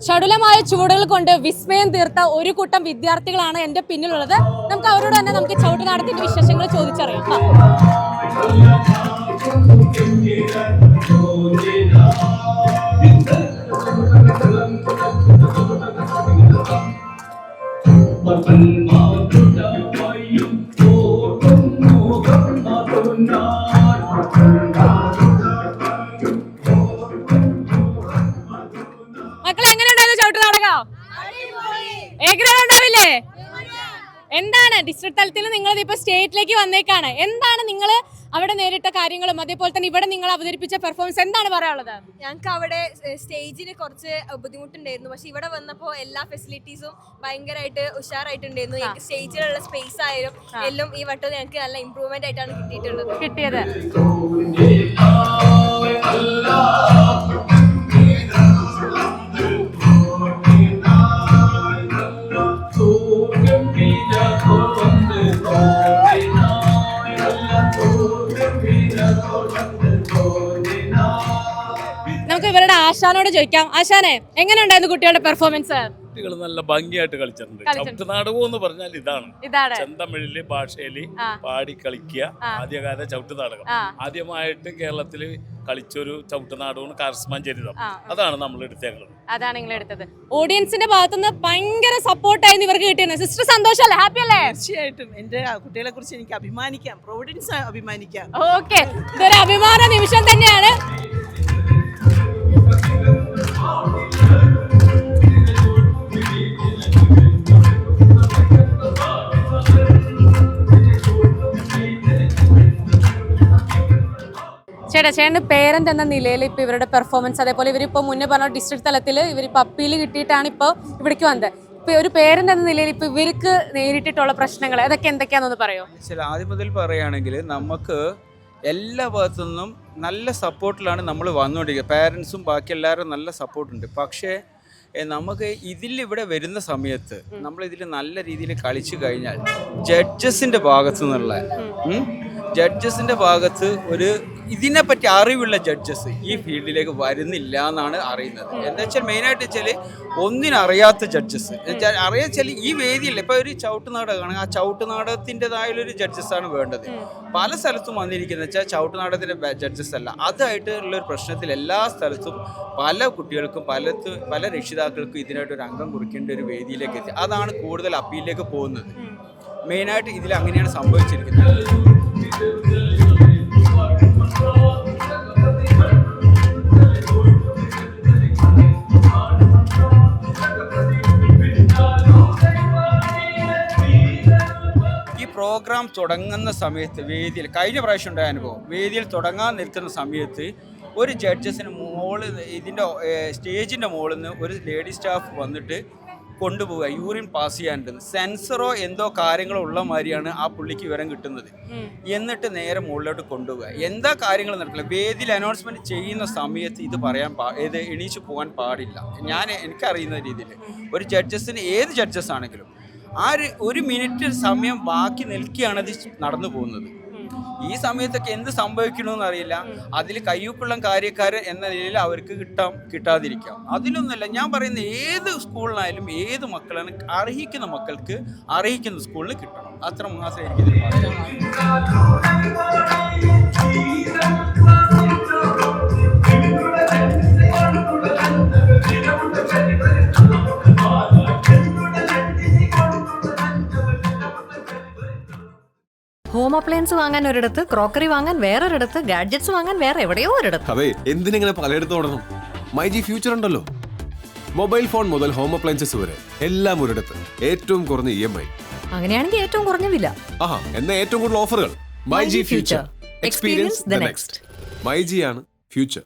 ഷടുലമായ ചുവടുകൾ കൊണ്ട് വിസ്മയം തീർത്ത ഒരു കൂട്ടം വിദ്യാർത്ഥികളാണ് എന്റെ പിന്നിലുള്ളത്. നമുക്ക് അവരോട് തന്നെ നമുക്ക് ചവിട്ടുനാടത്തിന്റെ വിശേഷങ്ങൾ ചോദിച്ചറിയാം. മക്കളെ എങ്ങനെയുണ്ടായിരുന്നു ചവിട്ടുനാടകം? ഉണ്ടാവില്ലേ? എന്താണ് ഡിസ്ട്രിക്ട് തലത്തിൽ നിങ്ങൾ ഇപ്പൊ സ്റ്റേറ്റിലേക്ക് വന്നേക്കാണ്, എന്താണ് നിങ്ങൾ അവിടെ നേരിട്ട കാര്യങ്ങളും അതേപോലെ തന്നെ ഇവിടെ നിങ്ങൾ അവതരിപ്പിച്ച പെർഫോമൻസ് എന്താണ് പറയാനുള്ളത്? ഞങ്ങൾക്ക് അവിടെ സ്റ്റേജിന് കുറച്ച് ബുദ്ധിമുട്ടുണ്ടായിരുന്നു, പക്ഷെ ഇവിടെ വന്നപ്പോൾ എല്ലാ ഫെസിലിറ്റീസും ഭയങ്കരമായിട്ട് ഉഷാറായിട്ടുണ്ടായിരുന്നു. ഞങ്ങൾക്ക് സ്റ്റേജിലുള്ള സ്പേസ് ആയാലും എല്ലാം ഈ വട്ടം ഞങ്ങൾക്ക് നല്ല ഇമ്പ്രൂവ്മെന്റ് ആയിട്ടാണ് കിട്ടിയത്. നമുക്ക് ഇവരുടെ ആശാനോട് ചോദിക്കാം. ആശാനെ, എങ്ങനെ ഉണ്ടായിരുന്നു കുട്ടികളുടെ പെർഫോമൻസ്? കുട്ടികൾ നല്ല ഭംഗിയായിട്ട് കളിച്ചിട്ടുണ്ട്. ചവിട്ടുനാടകം എന്ന് പറഞ്ഞാൽ ഇതാണ്. ചെന്തമിഴില് ഭാഷയില് പാടി കളിക്കുക. ആദ്യകാല ചവിട്ടുനാടകം ആദ്യമായിട്ട് കേരളത്തിൽ കളിച്ചൊരു ചവിട്ടുനാടകമാണ് കർസ്മഞ്ചരിതം. അതാണ് നമ്മൾ എടുത്തേക്കുന്നത്. അതാണ് നിങ്ങൾ എടുത്തത്. ഓഡിയൻസിന്റെ ഭാഗത്തുനിന്ന് ഭയങ്കര സപ്പോർട്ടായിരുന്നു ഇവർക്ക് കിട്ടിയത്. സിസ്റ്റർ സന്തോഷല്ലേ? ഹാപ്പി അല്ലേ? തീർച്ചയായിട്ടും എന്റെ കുട്ടികളെ കുറിച്ച് എനിക്ക് അഭിമാനിക്കാം, പ്രൊവിഡൻസ് അഭിമാനിക്കാം. ഓക്കെ, ഇതൊരു അഭിമാന നിമിഷം തന്നെയാണ്. ചേട്ടന്റെ പേരന്റ് എന്ന നിലയിൽ ഇപ്പൊ ഇവരുടെ പെർഫോമൻസ്, അതേപോലെ ഇവരിപ്പോ മുന്നേ പറഞ്ഞ ഡിസ്ട്രിക്ട് തലത്തിൽ ഇവരിപ്പോ അപ്പീൽ കിട്ടിയിട്ടാണ് ഇപ്പൊ ഇവിടേക്ക് വന്നത്. ഇപ്പൊ ഒരു പേരന്റ് എന്ന നിലയിൽ ഇപ്പൊ ഇവർക്ക് നേരിട്ടിട്ടുള്ള പ്രശ്നങ്ങൾ അതൊക്കെ എന്തൊക്കെയാണെന്ന് പറയോ? ആദ്യം മുതൽ പറയുകയാണെങ്കിൽ നമുക്ക് എല്ലാ ഭാഗത്തുനിന്നും നല്ല സപ്പോർട്ടിലാണ് നമ്മൾ വന്നുകൊണ്ടിരിക്കുന്നത്. പാരൻസും ബാക്കി എല്ലാവരും നല്ല സപ്പോർട്ടുണ്ട്. പക്ഷേ നമുക്ക് ഇതിലിവിടെ വരുന്ന സമയത്ത് നമ്മളിതിൽ നല്ല രീതിയിൽ കളിച്ചു കഴിഞ്ഞാൽ ജഡ്ജസിൻ്റെ ഭാഗത്ത് ഒരു ഇതിനെപ്പറ്റി അറിവുള്ള ജഡ്ജസ് ഈ ഫീൽഡിലേക്ക് വരുന്നില്ല എന്നാണ് അറിയുന്നത്. എന്താ വെച്ചാൽ മെയിനായിട്ട് വെച്ചാൽ ഒന്നിനറിയാത്ത ജഡ്ജസ് അറിയാച്ചാൽ ഈ വേദിയിൽ ഇപ്പോൾ ഒരു ചവിട്ടുനാടകമാണ്, ആ ചവിട്ടുനാടകത്തിൻ്റെതായുള്ളൊരു ജഡ്ജസാണ് വേണ്ടത്. പല സ്ഥലത്തും വന്നിരിക്കുന്നത് വെച്ചാൽ ചവിട്ടുനാടകത്തിൻ്റെ ജഡ്ജസ് അല്ല. അതായിട്ടുള്ളൊരു പ്രശ്നത്തിൽ എല്ലാ സ്ഥലത്തും പല കുട്ടികൾക്കും പല രക്ഷിതാക്കൾക്കും ഇതിനായിട്ടൊരു അംഗം കുറിക്കേണ്ട ഒരു വേദിയിലേക്ക് എത്തി. അതാണ് കൂടുതൽ അപ്പീലിലേക്ക് പോകുന്നത്. മെയിനായിട്ട് ഇതിൽ അങ്ങനെയാണ് സംഭവിച്ചിരിക്കുന്നത്. ഈ പ്രോഗ്രാം തുടങ്ങുന്ന സമയത്ത് വേദിയിൽ കഴിഞ്ഞ പ്രാവശ്യം ഉണ്ടായ അനുഭവം, വേദിയിൽ തുടങ്ങാൻ നിൽക്കുന്ന സമയത്ത് ഒരു ജഡ്ജസിന് ഇതിൻ്റെ സ്റ്റേജിൻ്റെ മുകളിൽ നിന്ന് ഒരു ലേഡി സ്റ്റാഫ് വന്നിട്ട് കൊണ്ടുപോവുക, യൂറിൻ പാസ് ചെയ്യാനുണ്ട്. സെൻസറോ എന്തോ കാര്യങ്ങളോ ഉള്ള മാതിരിയാണ് ആ പുള്ളിക്ക് വിവരം കിട്ടുന്നത്. എന്നിട്ട് നേരെ മുകളിലോട്ട് കൊണ്ടുപോവുക. എന്താ കാര്യങ്ങൾ നടക്കില്ല. വേദിയിൽ അനൗൺസ്മെൻറ്റ് ചെയ്യുന്ന സമയത്ത് ഇത് ഇത് എണീച്ച് പോകാൻ പാടില്ല. എനിക്കറിയുന്ന രീതിയിൽ ഒരു ജഡ്ജസിന് ഏത് ജഡ്ജസ് ആണെങ്കിലും ഒരു മിനിറ്റ് സമയം ബാക്കി നിൽക്കുകയാണ് അത് നടന്നു പോകുന്നത്. ഈ സമയത്തൊക്കെ എന്ത് സംഭവിക്കണമെന്ന് അറിയില്ല. അതിൽ കയ്യൂക്കുള്ള കാര്യക്കാരൻ എന്ന നിലയിൽ അവർക്ക് കിട്ടാതിരിക്കാം. അതിലൊന്നുമല്ല, ഞാൻ പറയുന്ന ഏത് സ്കൂളിലായാലും ഏത് മക്കളാണ് അർഹിക്കുന്ന മക്കൾക്ക് അർഹിക്കുന്ന സ്കൂളിൽ കിട്ടണം. അത്ര മാത്രമേ എനിക്കിതിൽ ഹോം അപ്ലയൻസ് വാങ്ങാൻ ഒരിടത്ത്, ക്രോക്കറി വാങ്ങാൻ വേറൊരിടത്ത്, ഗാഡ്ജറ്റ്സ് വാങ്ങാൻ വേറെ എവിടെയോ ഒരിടത്ത്. അതെ, എന്തിനെങ്ങനെ പലയിടത്തും ഓടണം? മൈജി ഫ്യൂച്ചർ ഉണ്ടല്ലോ. മൊബൈൽ ഫോൺ മുതൽ ഹോം അപ്ലയൻസസ് വരെ എല്ലാം ഒരിടത്ത്. ഏറ്റവും കുറഞ്ഞ EMI. അങ്ങനെയാണെങ്കിൽ ഏറ്റവും കുറഞ്ഞ വില. എന്നാ ഏറ്റവും കൂടുതൽ ഓഫറുകൾ. MyG future. Experience the next. MyG ആണ് ഫ്യൂച്ചർ.